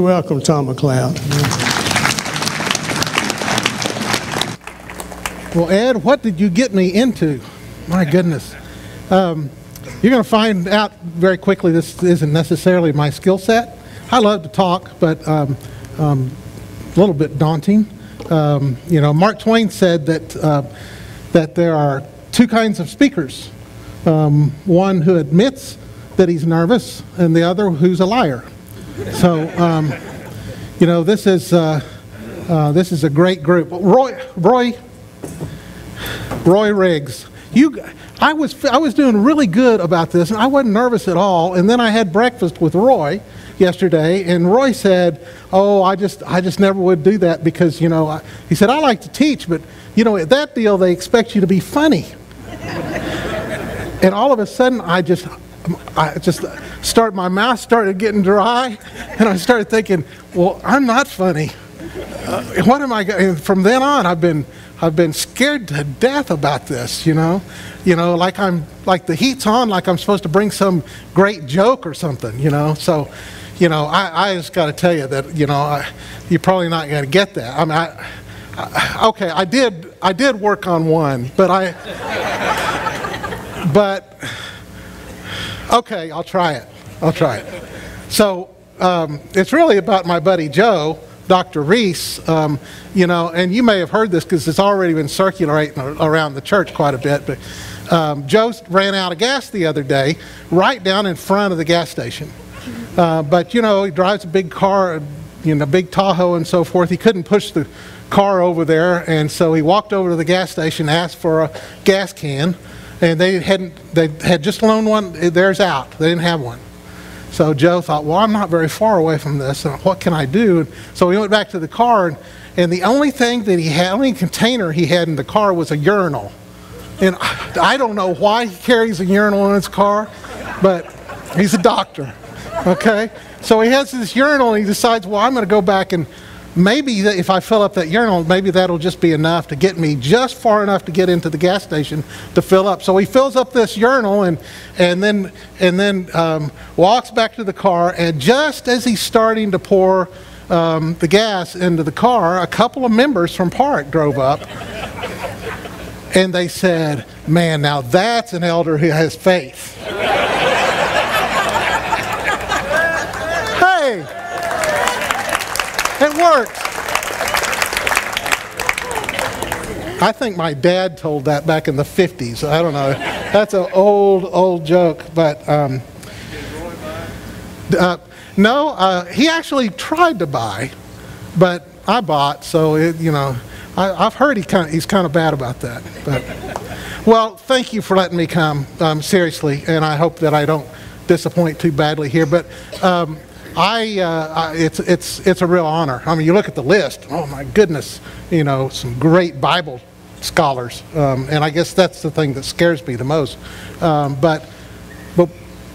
Welcome, Tom McCloud. Well, Ed, what did you get me into? My goodness. You're going to find out very quickly this isn't necessarily my skill set. I love to talk, but a little bit daunting. Mark Twain said that there are two kinds of speakers. One who admits that he's nervous, and the other who's a liar. So, this is a great group. Roy Riggs, I was doing really good about this, and I wasn't nervous at all. And then I had breakfast with Roy yesterday, and Roy said, "Oh, I just never would do that because he said I like to teach, but at that deal they expect you to be funny." And all of a sudden, my mouth started getting dry, and I started thinking, well, I'm not funny. What am I going? And from then on, I've been scared to death about this. Like the heat's on, like I'm supposed to bring some great joke or something. So, I just got to tell you that you're probably not going to get that. I mean, okay, I did work on one, but okay, I'll try it. So it's really about my buddy Joe, Dr. Reese, and you may have heard this because it's already been circulating around the church quite a bit, but Joe ran out of gas the other day right down in front of the gas station. But he drives a big car, big Tahoe and so forth. He couldn't push the car over there, and so he walked over to the gas station, asked for a gas can, and they had just loaned one. Theirs out. They didn't have one. So Joe thought, well, I'm not very far away from this, and what can I do? And so he went back to the car, and the only thing that he had, only container he had in the car was a urinal. And I don't know why he carries a urinal in his car, but he's a doctor, okay? So he has this urinal, and he decides, well, I'm going to go back and maybe if I fill up that urinal, maybe that'll just be enough to get me just far enough to get into the gas station to fill up. So he fills up this urinal and then walks back to the car. And just as he's starting to pour the gas into the car, a couple of members from Park drove up, and they said, "Man, now that's an elder who has faith." Hey. It worked. I think my dad told that back in the 50s. I don't know. That's an old joke. But no, he actually tried to buy, but I bought. So I've heard he's kind of bad about that. But well, thank you for letting me come. Seriously, and I hope that I don't disappoint too badly here. But it's a real honor. I mean, you look at the list. Oh my goodness, some great Bible scholars, and I guess that's the thing that scares me the most. But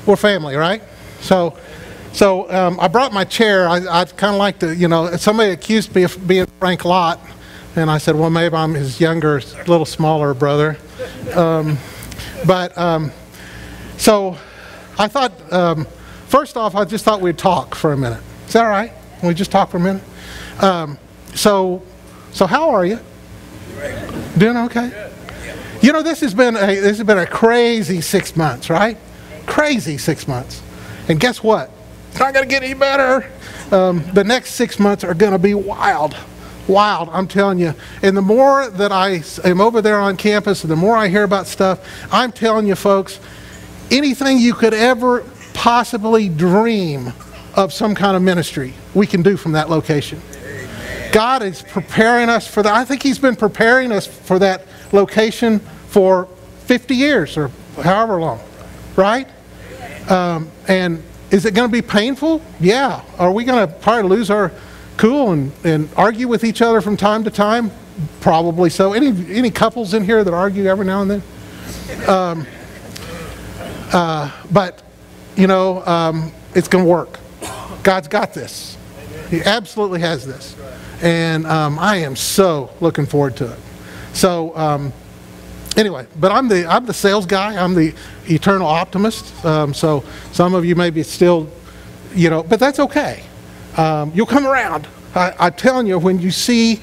we're family, right? So I brought my chair. I'd kind of like to, somebody accused me of being Frank Lott, and I said, well, maybe I'm his younger, little smaller brother. So I thought. First off, I just thought we'd talk for a minute. Is that all right? Can we just talk for a minute? So how are you? Doing okay? This has been a crazy 6 months, right? Crazy 6 months. And guess what? It's not going to get any better. The next 6 months are going to be wild. Wild, I'm telling you. And the more that I am over there on campus, and the more I hear about stuff, I'm telling you folks, anything you could ever possibly dream of some kind of ministry we can do from that location. God is preparing us for that. I think He's been preparing us for that location for 50 years or however long, right? And is it going to be painful? Yeah. Are we going to probably lose our cool and argue with each other from time to time? Probably so. Any couples in here that argue every now and then? But it's going to work. God's got this. He absolutely has this. And I am so looking forward to it. So anyway, but I'm the sales guy. I'm the eternal optimist. So some of you maybe still, but that's okay. You'll come around. I'm telling you, when you see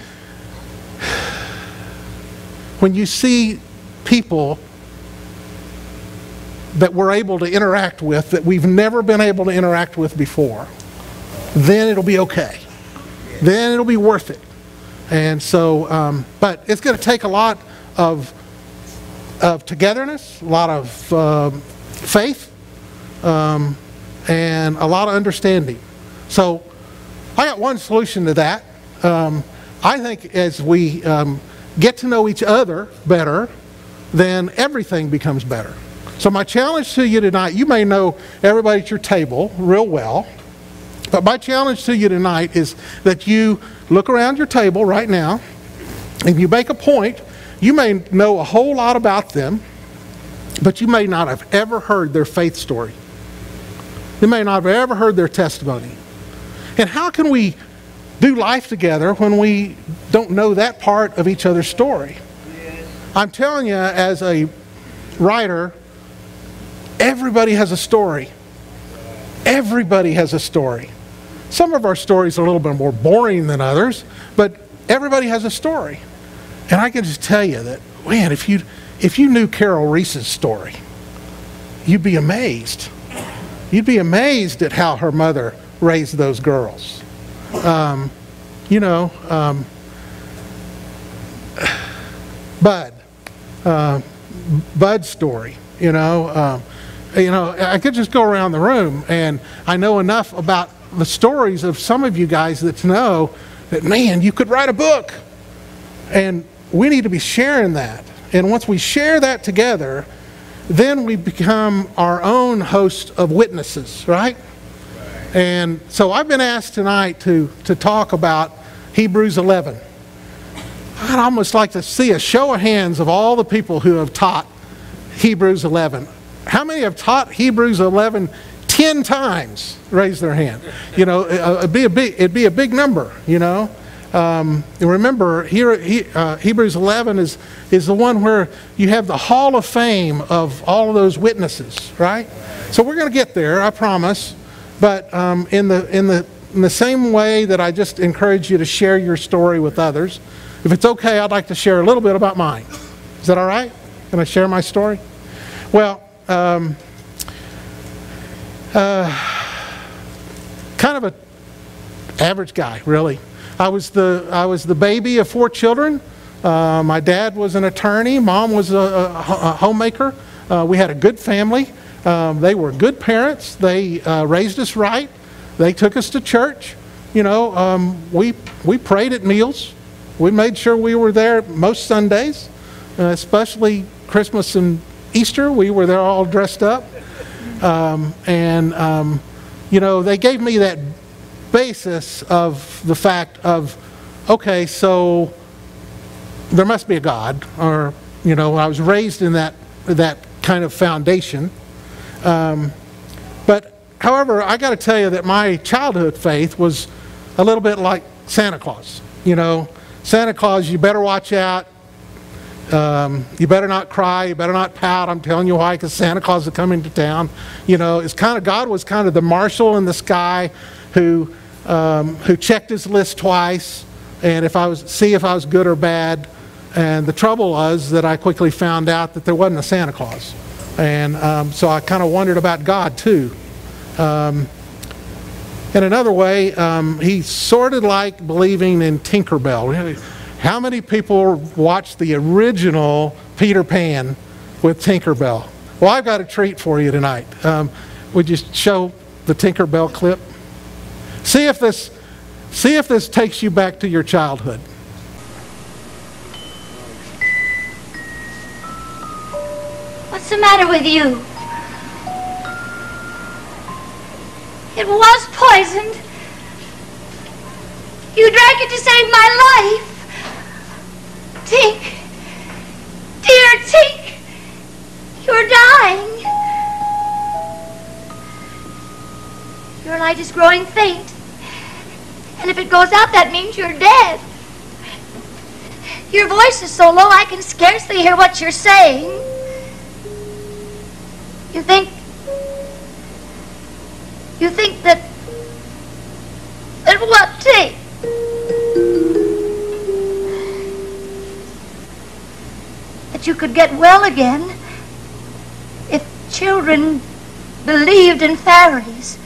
people that we're able to interact with that we've never been able to interact with before, then it'll be okay. Then it'll be worth it. And so, but it's going to take a lot of togetherness, a lot of faith, and a lot of understanding. So I got one solution to that. I think as we get to know each other better, then everything becomes better. So my challenge to you tonight, you may know everybody at your table real well, but my challenge to you tonight is that you look around your table right now and you make a point. You may know a whole lot about them, but you may not have ever heard their faith story. You may not have ever heard their testimony. And how can we do life together when we don't know that part of each other's story? I'm telling you, as a writer, everybody has a story. Everybody has a story. Some of our stories are a little bit more boring than others, but everybody has a story. And I can just tell you that, man, if you knew Carol Reese's story, you'd be amazed. You'd be amazed at how her mother raised those girls. Bud's story, I could just go around the room, and I know enough about the stories of some of you guys that know that, man, you could write a book. And we need to be sharing that. And once we share that together, then we become our own host of witnesses, right? And so I've been asked tonight to talk about Hebrews 11. I'd almost like to see a show of hands of all the people who have taught Hebrews 11. How many have taught Hebrews 11 10 times? Raise their hand. It'd be a big number, Remember, Hebrews 11 is the one where you have the hall of fame of all of those witnesses, right? So we're going to get there, I promise. But in the same way that I just encourage you to share your story with others, if it's okay, I'd like to share a little bit about mine. Is that all right? Can I share my story? Well, kind of an average guy, really. I was the baby of 4 children. My dad was an attorney. Mom was a homemaker. We had a good family. They were good parents. They raised us right. They took us to church. We prayed at meals. We made sure we were there most Sundays, especially Christmas and Easter. We were there all dressed up. They gave me that basis of the fact of, okay, so there must be a God, or, I was raised in that kind of foundation. But however, I got to tell you that my childhood faith was a little bit like Santa Claus. Santa Claus, you better watch out. You better not cry. You better not pout. I'm telling you why, because Santa Claus is coming to town. God was kind of the marshal in the sky who checked his list twice, and if I was good or bad. And the trouble was that I quickly found out that there wasn't a Santa Claus. And so I kind of wondered about God too. In another way, he sort of like believing in Tinkerbell. How many people watched the original Peter Pan with Tinkerbell? Well, I've got a treat for you tonight. Would you show the Tinkerbell clip? See if this takes you back to your childhood. What's the matter with you? It was poisoned. You drank it to save my life. Tink, dear Tink, you're dying. Your light is growing faint. And if it goes out, that means you're dead. Your voice is so low I can scarcely hear what you're saying. You think that what tape? That you could get well again if children believed in fairies.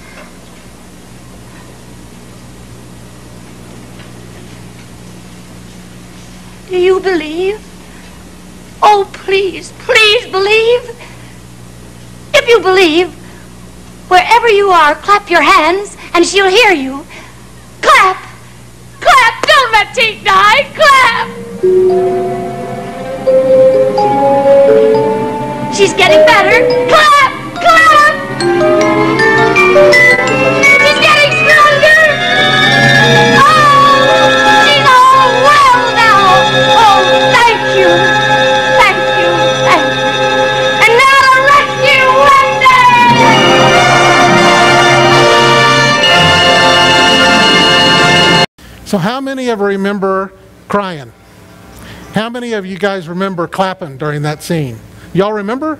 Do you believe? Oh, please, please believe. If you believe, wherever you are, clap your hands and she'll hear you. Clap! Clap! Don't let Tink die! Clap! She's getting better. Clap! Clap! She's getting stronger. Oh, she's all well now. Oh, thank you. Thank you. Thank you. And now to rescue Wendy. So how many of you remember crying? How many of you guys remember clapping during that scene? Y'all remember?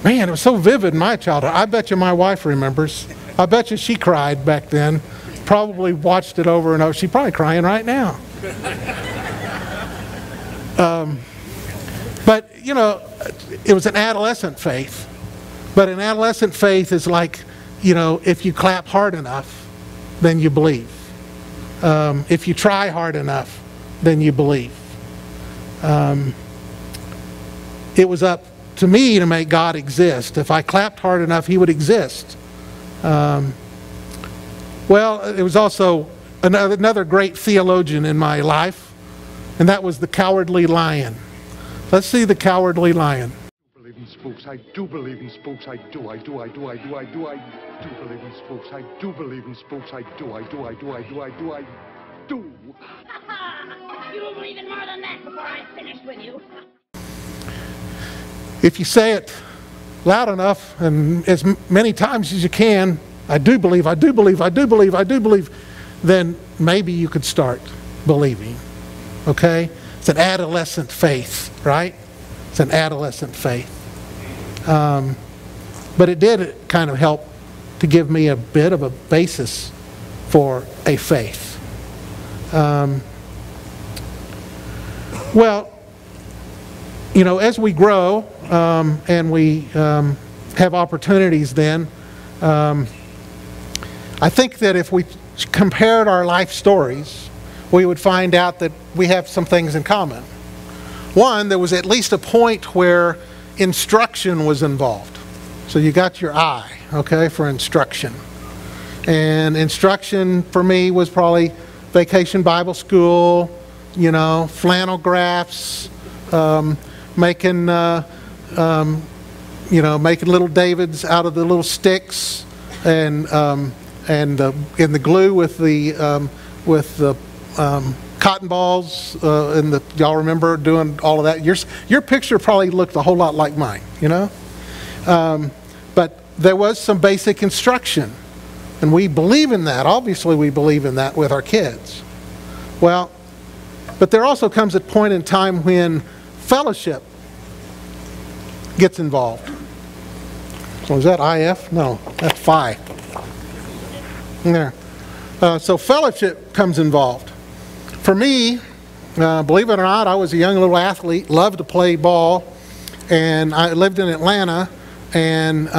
Man, it was so vivid in my childhood. I bet you my wife remembers. I bet you she cried back then. Probably watched it over and over. She's probably crying right now. But, you know, it was an adolescent faith. But an adolescent faith is like, you know, if you clap hard enough, then you believe. If you try hard enough, then you believe. It was up to me to make God exist. If I clapped hard enough, He would exist. Well, it was also another great theologian in my life, and that was the Cowardly Lion. Let's see the Cowardly Lion. I do believe in spooks. I do believe in spooks. I do believe in spooks. I do believe in spooks. I do. You will believe in more than that before I finish with you. If you say it loud enough and as many times as you can, I do believe, I do believe, I do believe, I do believe, then maybe you could start believing. Okay? It's an adolescent faith, right? It's an adolescent faith. But it did kind of help to give me a bit of a basis for a faith. Well, you know, as we grow and we have opportunities then, I think that if we compared our life stories, we would find out that we have some things in common. One, there was at least a point where instruction was involved. So you got your I, okay, for instruction. And instruction for me was probably Vacation Bible School, you know, flannel graphs, making making little Davids out of the little sticks, and in the glue with the cotton balls, y'all remember doing all of that. Your picture probably looked a whole lot like mine, you know. But there was some basic instruction, and we believe in that. Obviously, we believe in that with our kids. Well, but there also comes a point in time when fellowship gets involved. So is that IF? No, that's Phi. There. So fellowship comes involved. For me, believe it or not, I was a young little athlete, loved to play ball, and I lived in Atlanta, and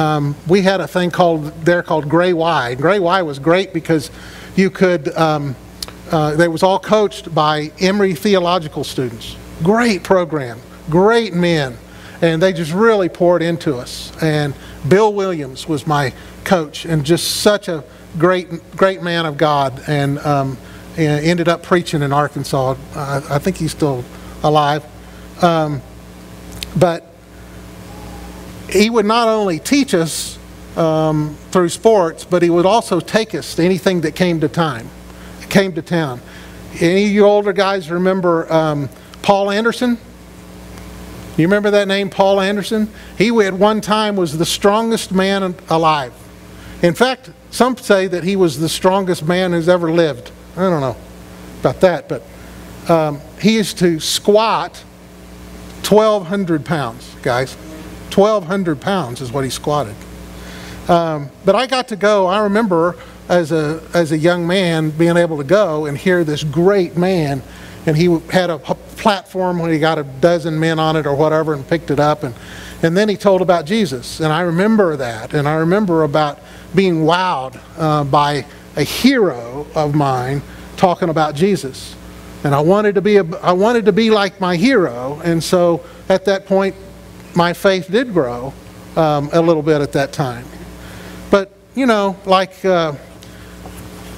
we had a thing called Gray Y. Gray Y was great because you could, they was all coached by Emory theological students. Great program, great men, and they just really poured into us. And Bill Williams was my coach, and just such a great man of God, and ended up preaching in Arkansas. I think he's still alive. But he would not only teach us through sports, but he would also take us to anything that came to town. Any of you older guys remember Paul Anderson? You remember that name, Paul Anderson? He at one time was the strongest man alive. In fact, some say that he was the strongest man who's ever lived. I don't know about that, but he used to squat 1,200 pounds, guys. 1,200 pounds is what he squatted. But I got to go, I remember as a young man being able to go and hear this great man, and he had a platform when he got a dozen men on it or whatever and picked it up, and then he told about Jesus. And I remember that, and I remember about being wowed by a hero of mine talking about Jesus. And I wanted to be like my hero, and so at that point my faith did grow a little bit at that time. But you know, like a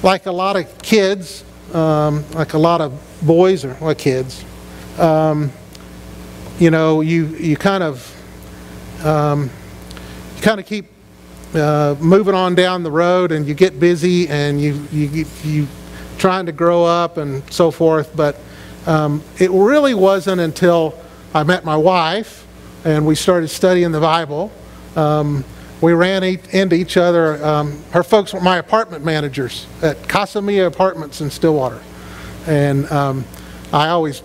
lot of kids, like a lot of boys or kids, you know, you kind of keep moving on down the road, and you get busy, and you trying to grow up and so forth. But it really wasn't until I met my wife and we started studying the Bible. We ran into each other. Her folks were my apartment managers at Casa Mia Apartments in Stillwater. And I always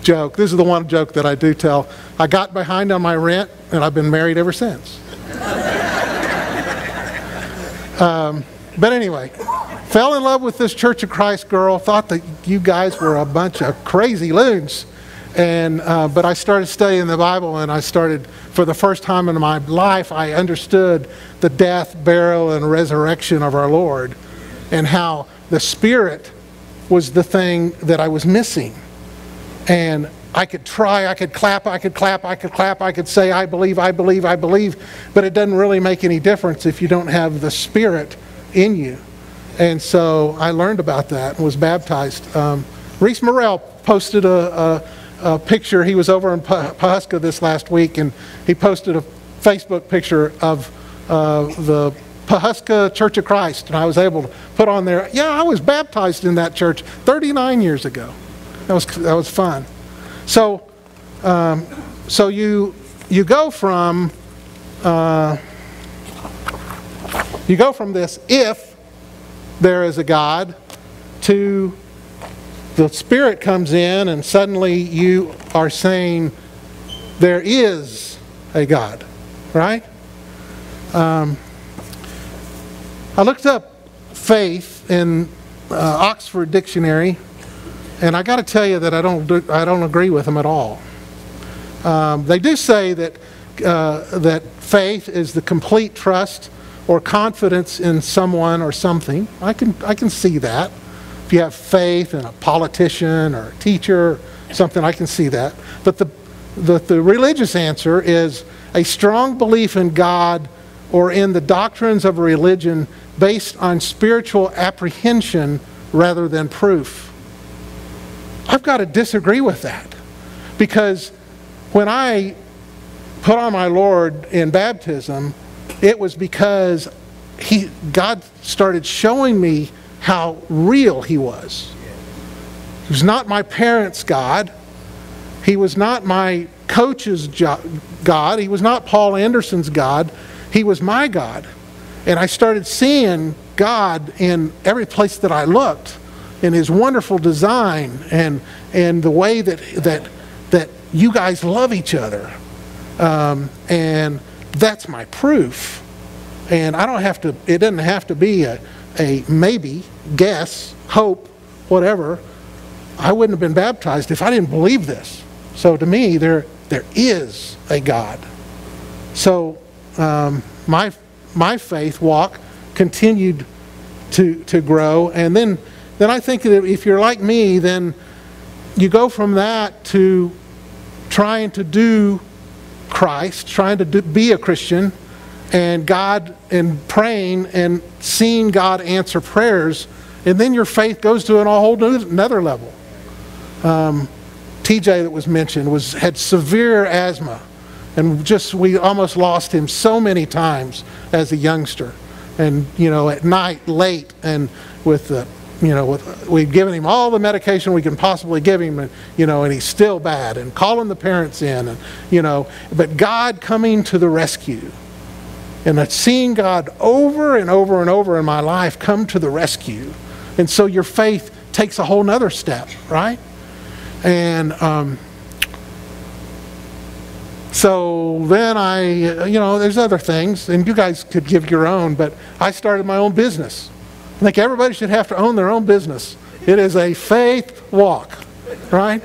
joke, this is the one joke that I do tell, I got behind on my rent and I've been married ever since. But anyway, fell in love with this Church of Christ girl, thought that you guys were a bunch of crazy loons. But I started studying the Bible, and I started, for the first time in my life, I understood the death, burial, and resurrection of our Lord, and how the Spirit was the thing that I was missing. And I could try, I could clap, I could say, I believe, but it doesn't really make any difference if you don't have the Spirit in you. And so I learned about that and was baptized. Reese Morrell posted a picture. He was over in Pawhuska this last week, and he posted a Facebook picture of the Pawhuska Church of Christ, and I was able to put on there, yeah, I was baptized in that church 39 years ago. That was fun. So you go from this, if there is a God, to the Spirit comes in, and suddenly you are saying there is a God, right? I looked up faith in Oxford Dictionary, and I got to tell you that I don't agree with them at all. They do say that faith is the complete trust or confidence in someone or something. I can see that. If you have faith in a politician or a teacher or something, I can see that. But the religious answer is a strong belief in God or in the doctrines of a religion based on spiritual apprehension rather than proof. I've got to disagree with that, because when I put on my Lord in baptism, it was because God started showing me how real He was. He was not my parents' God. He was not my coach's God. He was not Paul Anderson's God. He was my God. And I started seeing God in every place that I looked, in His wonderful design, and the way that you guys love each other. And that's my proof. And I don't have to, it doesn't have to be a maybe, guess, hope, whatever. I wouldn't have been baptized if I didn't believe this. So to me, there is a God. So my faith walk continued to grow, and then I think that if you're like me, then you go from that to trying to do Christ, trying to be a Christian, and God, and praying and seeing God answer prayers, and then your faith goes to a whole another level. TJ that was mentioned had severe asthma, and we almost lost him so many times as a youngster, and at night late, and we've given him all the medication we can possibly give him, and and he's still bad, and calling the parents in, and but God coming to the rescue. And seeing God over and over and over in my life come to the rescue. And so your faith takes a whole nother step, right? And so then there's other things, and you guys could give your own, but I started my own business. I think everybody should have to own their own business. It is a faith walk, right?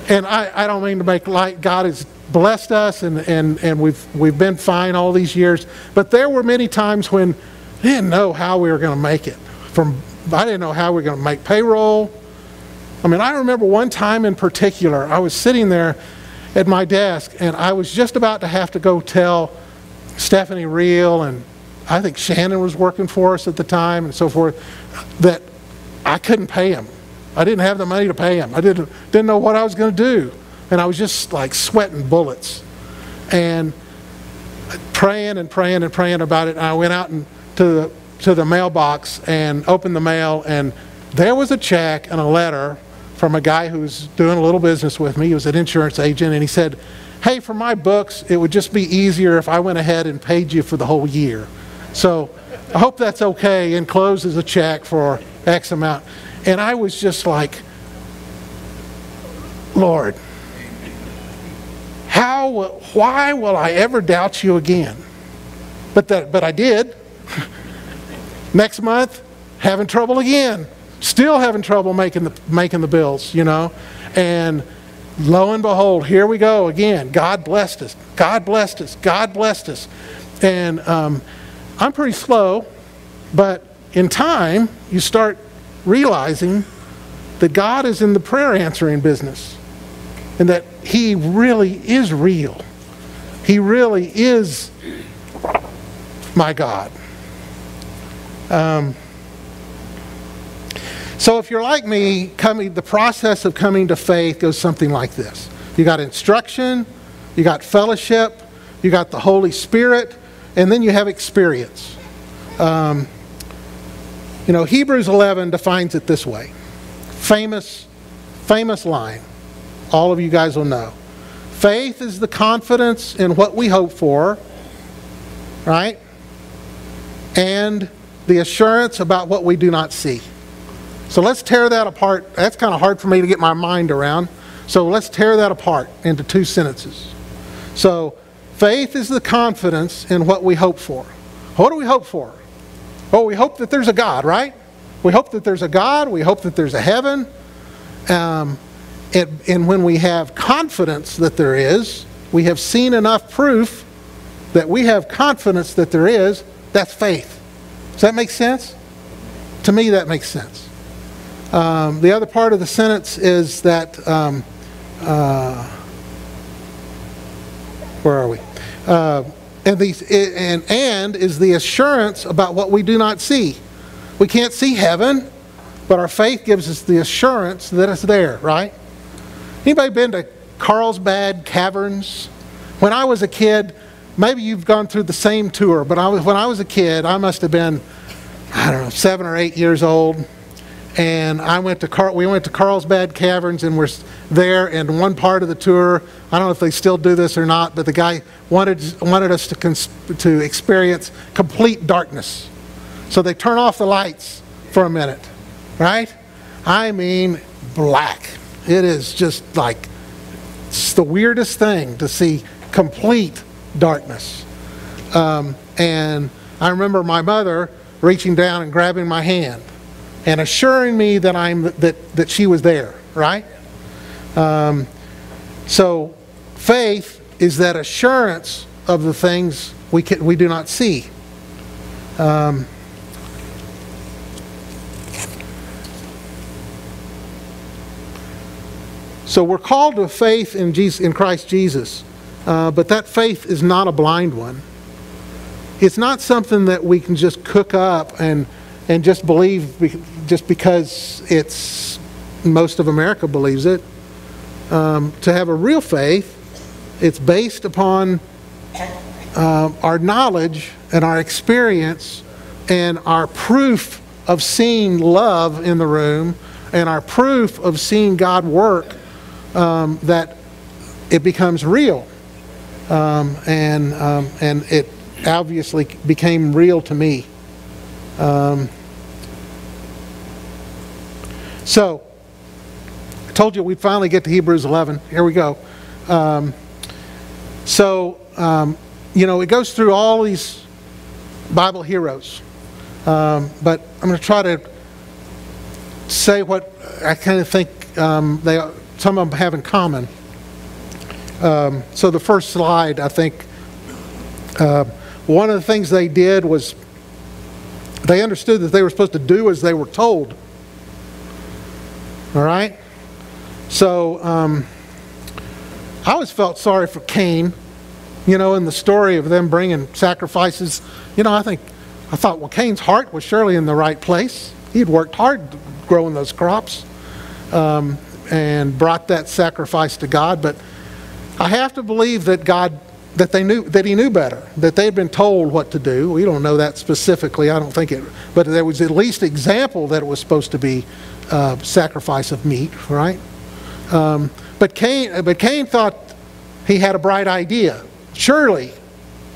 And I don't mean to make light. God has blessed us, and we've been fine all these years. But there were many times when I didn't know how we were going to make it. I didn't know how we were going to make payroll. I mean, I remember one time in particular, I was sitting there at my desk, and I was just about to have to go tell Stephanie Reel, and I think Shannon was working for us at the time and so forth, that I couldn't pay him. I didn't have the money to pay him. I didn't know what I was going to do. And I was just like sweating bullets and praying and praying and praying about it. And I went out to the mailbox and opened the mail, and there was a check and a letter from a guy who was doing a little business with me. He was an insurance agent, and he said, hey, for my books, it would just be easier if I went ahead and paid you for the whole year. So I hope that's okay, and closes a check for X amount. And I was just like, Lord, why will I ever doubt you again? But I did. Next month, having trouble again. Still having trouble making the bills, you know. And lo and behold, here we go again. God blessed us. God blessed us. God blessed us. And I'm pretty slow, but in time, you start realizing that God is in the prayer answering business, and that He really is real. He really is my God. So if you're like me, the process of coming to faith goes something like this. You got instruction, you got fellowship, you got the Holy Spirit, and then you have experience. Hebrews 11 defines it this way. Famous line. All of you guys will know. Faith is the confidence in what we hope for, right? And the assurance about what we do not see. So let's tear that apart. That's kind of hard for me to get my mind around. So let's tear that apart into two sentences. So faith is the confidence in what we hope for. What do we hope for? Well, we hope that there's a God, right? We hope that there's a God. We hope that there's a heaven. And when we have confidence that there is, we have seen enough proof that we have confidence that there is, that's faith. Does that make sense? To me, that makes sense. The other part of the sentence is that, where are we? And is the assurance about what we do not see. We can't see heaven, but our faith gives us the assurance that it's there, right? Anybody been to Carlsbad Caverns? When I was a kid, maybe you've gone through the same tour, but when I was a kid, I must have been, 7 or 8 years old. And we went to Carlsbad Caverns, and we're there, and one part of the tour, I don't know if they still do this or not, but the guy wanted us to experience complete darkness. So they turn off the lights for a minute, right? I mean, black. It is just like, it's the weirdest thing to see complete darkness. And I remember my mother reaching down and grabbing my hand and assuring me that she was there, right? So faith is that assurance of the things we do not see. So we're called to faith in Christ Jesus, but that faith is not a blind one. It's not something that we can just cook up and just believe just because most of America believes it. To have a real faith, it's based upon our knowledge and our experience and our proof of seeing love in the room and our proof of seeing God work, that it becomes real. And it obviously became real to me. So, I told you we'd finally get to Hebrews 11. Here we go. It goes through all these Bible heroes. But I'm going to try to say what I kind of think some of them have in common. So the first slide, I think, one of the things they did was they understood that they were supposed to do as they were told. All right? So I always felt sorry for Cain, you know, in the story of them bringing sacrifices. You know, I thought, well, Cain's heart was surely in the right place. He'd worked hard growing those crops and brought that sacrifice to God. But I have to believe that he knew better, that they had been told what to do. We don't know that specifically. I don't think it, but there was at least example that it was supposed to be sacrifice of meat, right? But Cain thought he had a bright idea. Surely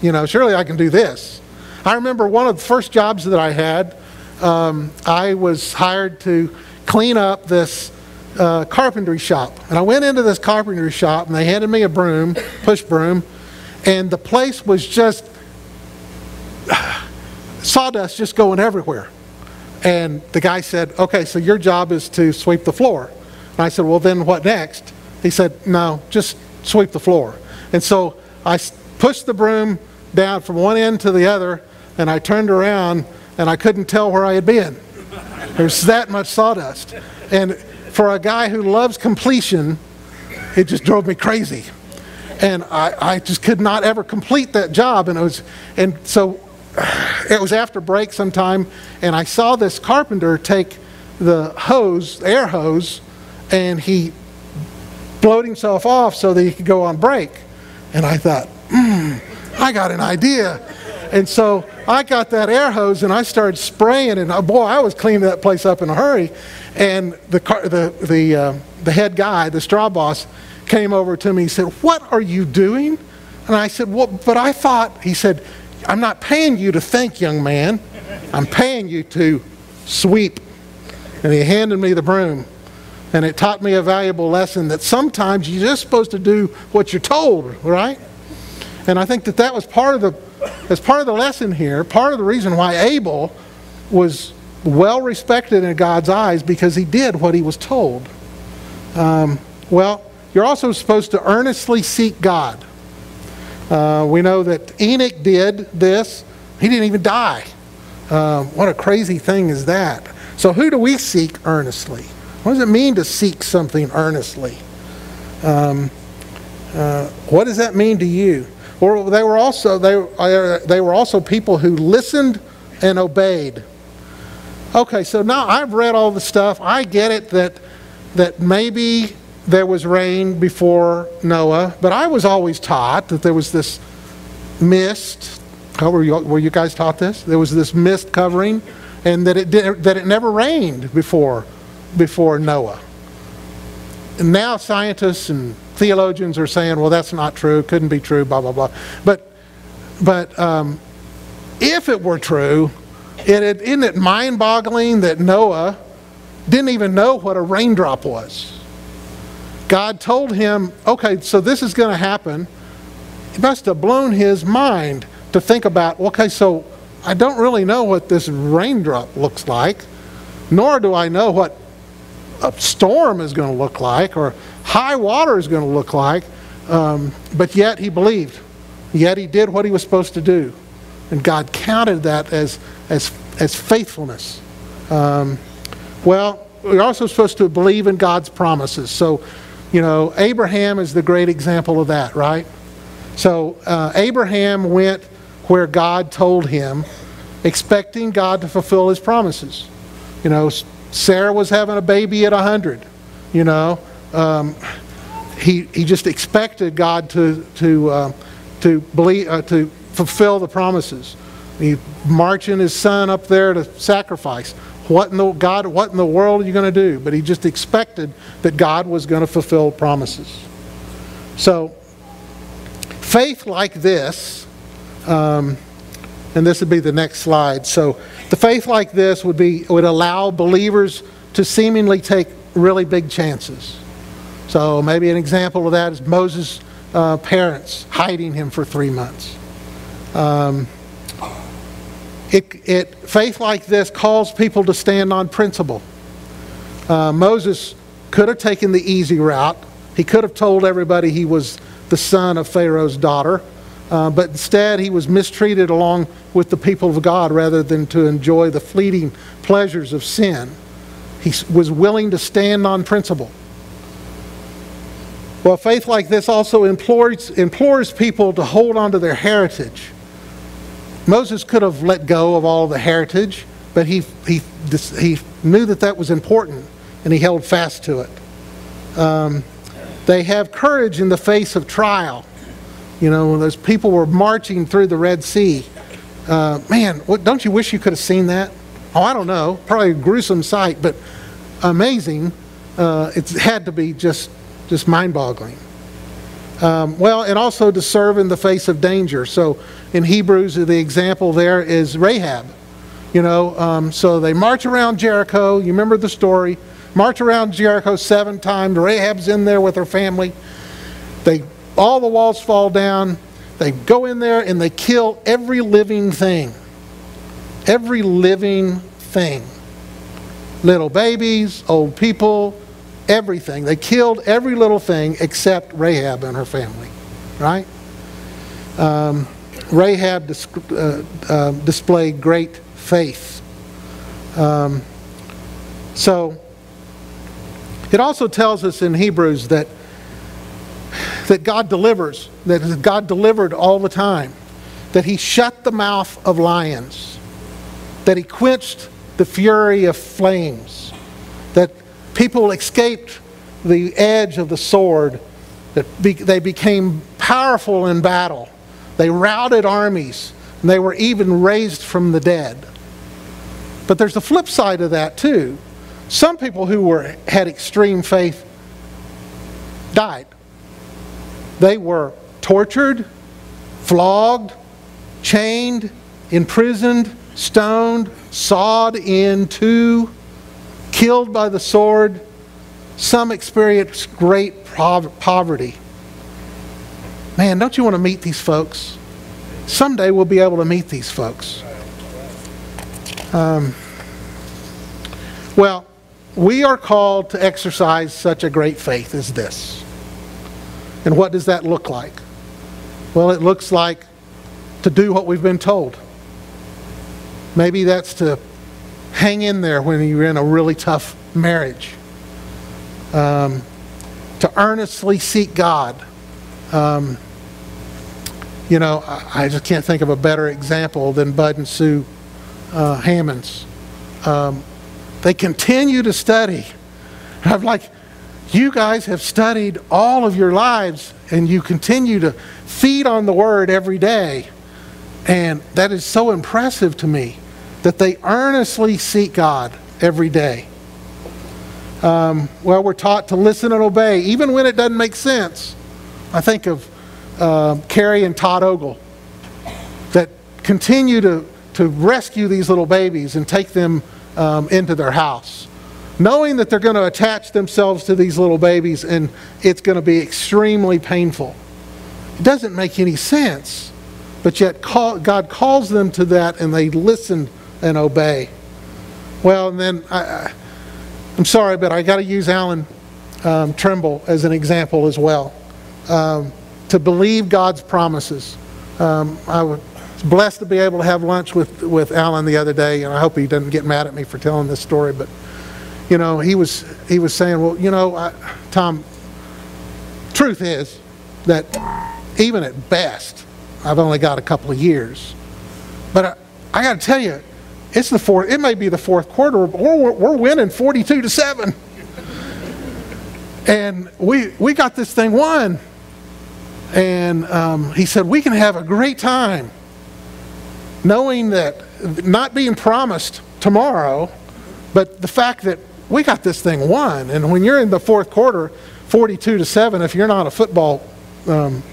I can do this. I remember one of the first jobs that I had. I was hired to clean up this carpentry shop, and I went into this carpentry shop, and they handed me a broom, push broom, and the place was just sawdust just going everywhere. And the guy said, "Okay, so your job is to sweep the floor." And I said, "Well, then what next?" He said, "No, just sweep the floor." And so I pushed the broom down from one end to the other, and I turned around, and I couldn't tell where I had been. There's that much sawdust. And for a guy who loves completion, it just drove me crazy. And I just could not ever complete that job. And so it was after break sometime, and I saw this carpenter take the hose, air hose, and he blowed himself off so that he could go on break. And I thought, I got an idea. And so I got that air hose and I started spraying, and boy, I was cleaning that place up in a hurry. And the head guy, the straw boss, came over to me. He said, "What are you doing?" And I said, "Well, but I thought," he said, "I'm not paying you to think, young man. I'm paying you to sweep." And he handed me the broom. And it taught me a valuable lesson that sometimes you're just supposed to do what you're told, right? And I think that was part of the lesson here, part of the reason why Abel was well respected in God's eyes, because he did what he was told. Well, you're also supposed to earnestly seek God. We know that Enoch did this. He didn't even die. What a crazy thing is that? So who do we seek earnestly? What does it mean to seek something earnestly? What does that mean to you? Or they were also people who listened and obeyed. Okay, so now I've read all the stuff. I get it that maybe there was rain before Noah, but I was always taught that there was this mist. How were you guys taught this? There was this mist covering, and that it never rained before Noah. And now scientists and theologians are saying, well, that's not true, couldn't be true, blah, blah, blah. But if it were true, isn't it mind-boggling that Noah didn't even know what a raindrop was? God told him, okay, so this is going to happen. It must have blown his mind to think about, okay, so I don't really know what this raindrop looks like, nor do I know what a storm is going to look like, or high water is going to look like, but yet he believed. Yet he did what he was supposed to do, and God counted that as faithfulness. Well, we're also supposed to believe in God's promises. So, Abraham is the great example of that, right? So Abraham went where God told him, expecting God to fulfill his promises. Sarah was having a baby at 100. He just expected God to believe, to fulfill the promises. He marching his son up there to sacrifice. What in the world are you going to do? But he just expected that God was going to fulfill promises. So faith like this, and this would be the next slide. So the faith like this would allow believers to seemingly take really big chances. So maybe an example of that is Moses' parents hiding him for 3 months. Faith like this calls people to stand on principle. Moses could have taken the easy route. He could have told everybody he was the son of Pharaoh's daughter. But instead, he was mistreated along with the people of God rather than to enjoy the fleeting pleasures of sin. He was willing to stand on principle. Well, faith like this also implores people to hold on to their heritage. Moses could have let go of all the heritage, but he knew that that was important, and he held fast to it. They have courage in the face of trial. You know, when those people were marching through the Red Sea. Man, don't you wish you could have seen that? Oh, I don't know. Probably a gruesome sight, but amazing. It had to be just mind-boggling. Well, and also to serve in the face of danger. So in Hebrews, the example there is Rahab. You know, so they march around Jericho. You remember the story. March around Jericho 7 times. Rahab's in there with her family. All the walls fall down. They go in there and they kill every living thing. Every living thing. Little babies, old people, everything. They killed every little thing except Rahab and her family. Right? Rahab displayed great faith. So, it also tells us in Hebrews that God delivers, that God delivered all the time, that He shut the mouth of lions, that He quenched the fury of flames, that people escaped the edge of the sword, that they became powerful in battle, they routed armies, and they were even raised from the dead. But there's a flip side of that too. Some people who had extreme faith died. They were tortured, flogged, chained, imprisoned, stoned, sawed in two, killed by the sword. Some experienced great poverty. Man, don't you want to meet these folks? Someday we'll be able to meet these folks. Well, we are called to exercise such a great faith as this. And what does that look like? Well, it looks like to do what we've been told. Maybe that's to hang in there when you're in a really tough marriage. To earnestly seek God. You know, I just can't think of a better example than Bud and Sue Hammonds. They continue to study. I'm like, you guys have studied all of your lives and you continue to feed on the Word every day. And that is so impressive to me that they earnestly seek God every day. Well, we're taught to listen and obey even when it doesn't make sense. I think of Carrie and Todd Ogle that continue to rescue these little babies and take them into their house, knowing that they're going to attach themselves to these little babies and it's going to be extremely painful. It doesn't make any sense, but yet God calls them to that and they listen and obey. Well, and then I'm sorry, but I got to use Alan Trimble as an example as well. To believe God's promises. I was blessed to be able to have lunch with Alan the other day, and I hope he doesn't get mad at me for telling this story, but you know, he was saying, well, you know, Tom, truth is that even at best, I've only got a couple of years. But I got to tell you, it may be the fourth quarter, or we're winning 42-7. And we got this thing won. And he said, we can have a great time knowing that, not being promised tomorrow, but the fact that we got this thing won. And when you're in the fourth quarter, 42-7, if you're not a football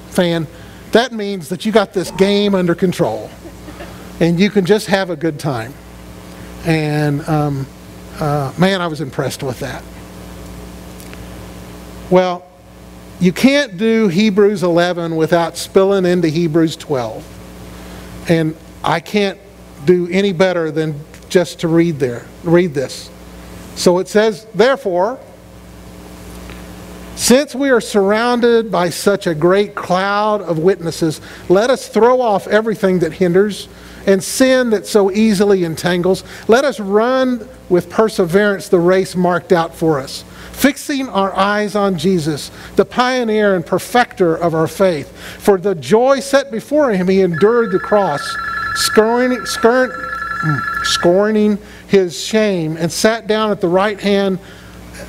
fan, that means that you got this game under control. And you can just have a good time. And man, I was impressed with that. Well, you can't do Hebrews 11 without spilling into Hebrews 12. And I can't do any better than just to read this. So it says, therefore, since we are surrounded by such a great cloud of witnesses, let us throw off everything that hinders and sin that so easily entangles. Let us run with perseverance the race marked out for us, fixing our eyes on Jesus, the pioneer and perfecter of our faith. For the joy set before him, he endured the cross, scorning his shame, and sat down at the right hand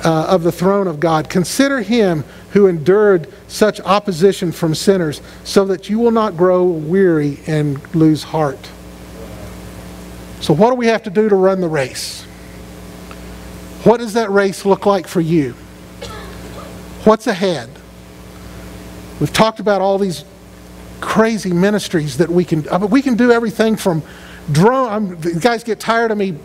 of the throne of God. Consider him who endured such opposition from sinners, so that you will not grow weary and lose heart. So what do we have to do to run the race? What does that race look like for you? What's ahead? We've talked about all these crazy ministries that we can do everything from drone. You guys get tired of me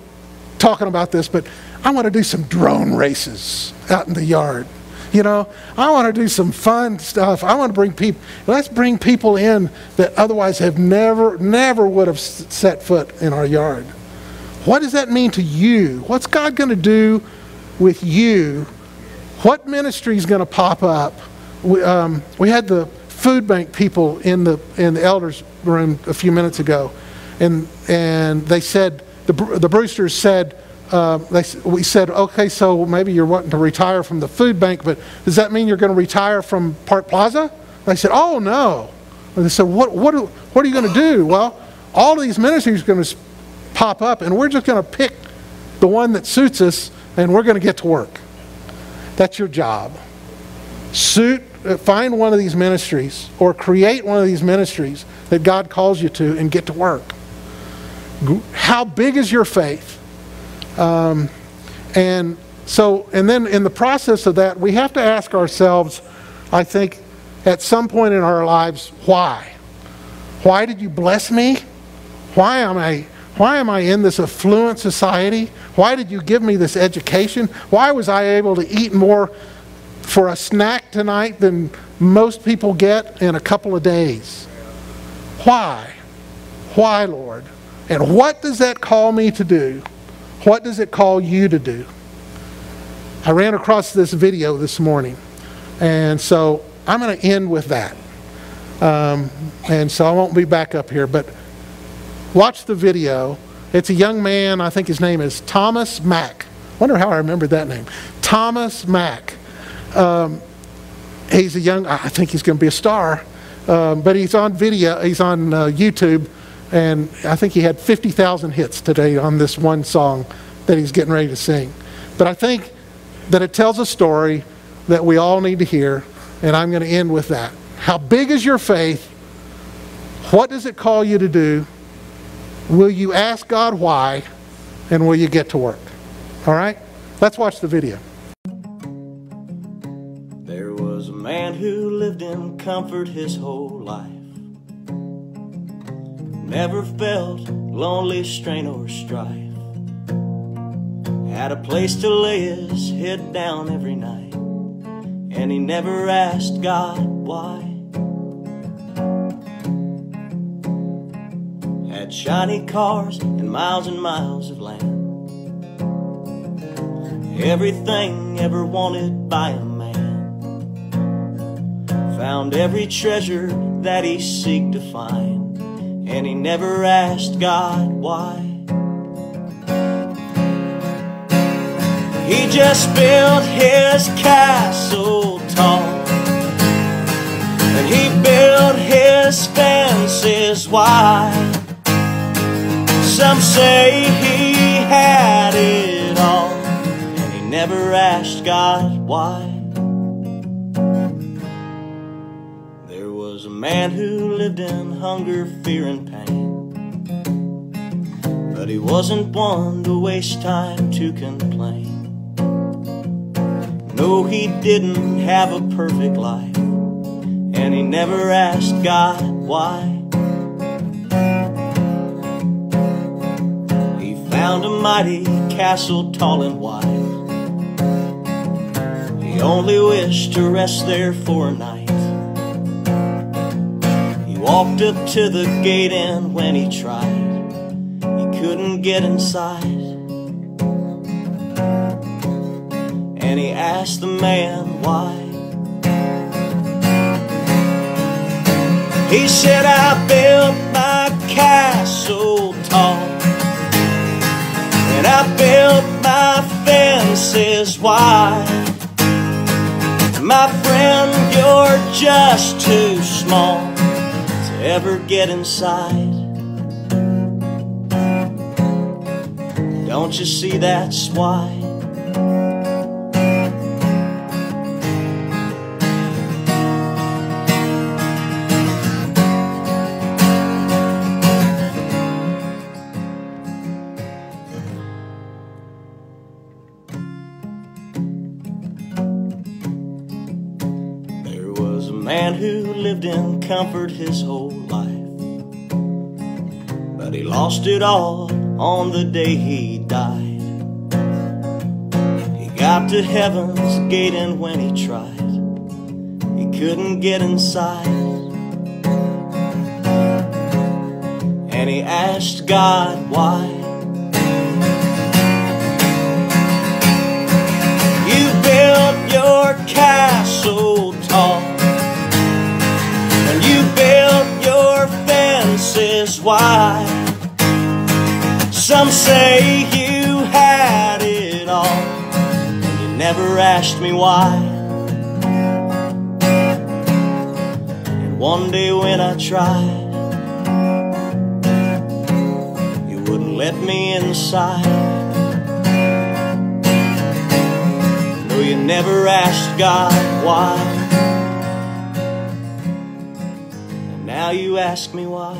talking about this, but I want to do some drone races out in the yard. You know, I want to do some fun stuff. I want to bring people, let's bring people in that otherwise have never would have set foot in our yard. What does that mean to you? What's God going to do with you? What ministry is going to pop up? We had the food bank people in the elders room a few minutes ago, and they said, the Brewsters said, we said, okay, so maybe you're wanting to retire from the food bank, but does that mean you're going to retire from Park Plaza? They said, oh no. And they said, what are you going to do? Well, all of these ministries are going to pop up, and we're just going to pick the one that suits us, and we're going to get to work. That's your job. Find one of these ministries, or create one of these ministries that God calls you to, and get to work. How big is your faith? And then in the process of that, we have to ask ourselves, I think, at some point in our lives, why? Why did you bless me? Why am I in this affluent society? Why did you give me this education? Why was I able to eat more for a snack tonight than most people get in a couple of days? Why? Why, Lord? And what does that call me to do? What does it call you to do? I ran across this video this morning, and so I'm going to end with that. And so I won't be back up here, but watch the video. It's a young man, I think his name is Thomas Mack. Wonder how I remembered that name. Thomas Mack. He's a young, I think he's going to be a star, but he's on video, he's on YouTube, and I think he had 50,000 hits today on this one song that he's getting ready to sing. But I think that it tells a story that we all need to hear, and I'm going to end with that. How big is your faith? What does it call you to do? Will you ask God why? And will you get to work? All right? Let's watch the video. There was a man who lived in comfort his whole life. Never felt lonely, strain, or strife. Had a place to lay his head down every night, and he never asked God why. Had shiny cars and miles of land. Everything ever wanted by a man. Found every treasure that he seeked to find, and he never asked God why. He just built his castle tall, and he built his fences wide. Some say he had it all, and he never asked God why. There was a man who lived in hunger, fear, and pain, but he wasn't one to waste time to complain. No, he didn't have a perfect life, and he never asked God why. He found a mighty castle tall and wide. He only wished to rest there for a night. He walked up to the gate, and when he tried, he couldn't get inside. And he asked the man why. He said, I built my castle tall, and I built my fences wide. My friend, you're just too small to ever get inside. Don't you see that's why? There was a man who lived in comfort his whole life, but he lost it all on the day he died. He got to heaven's gate, and when he tried, he couldn't get inside. And he asked God why. You built your castle tall, and you built your fences wide. Some say you had it all, and you never asked me why. And one day when I tried, you wouldn't let me inside. No, you never asked God why. And now you ask me why.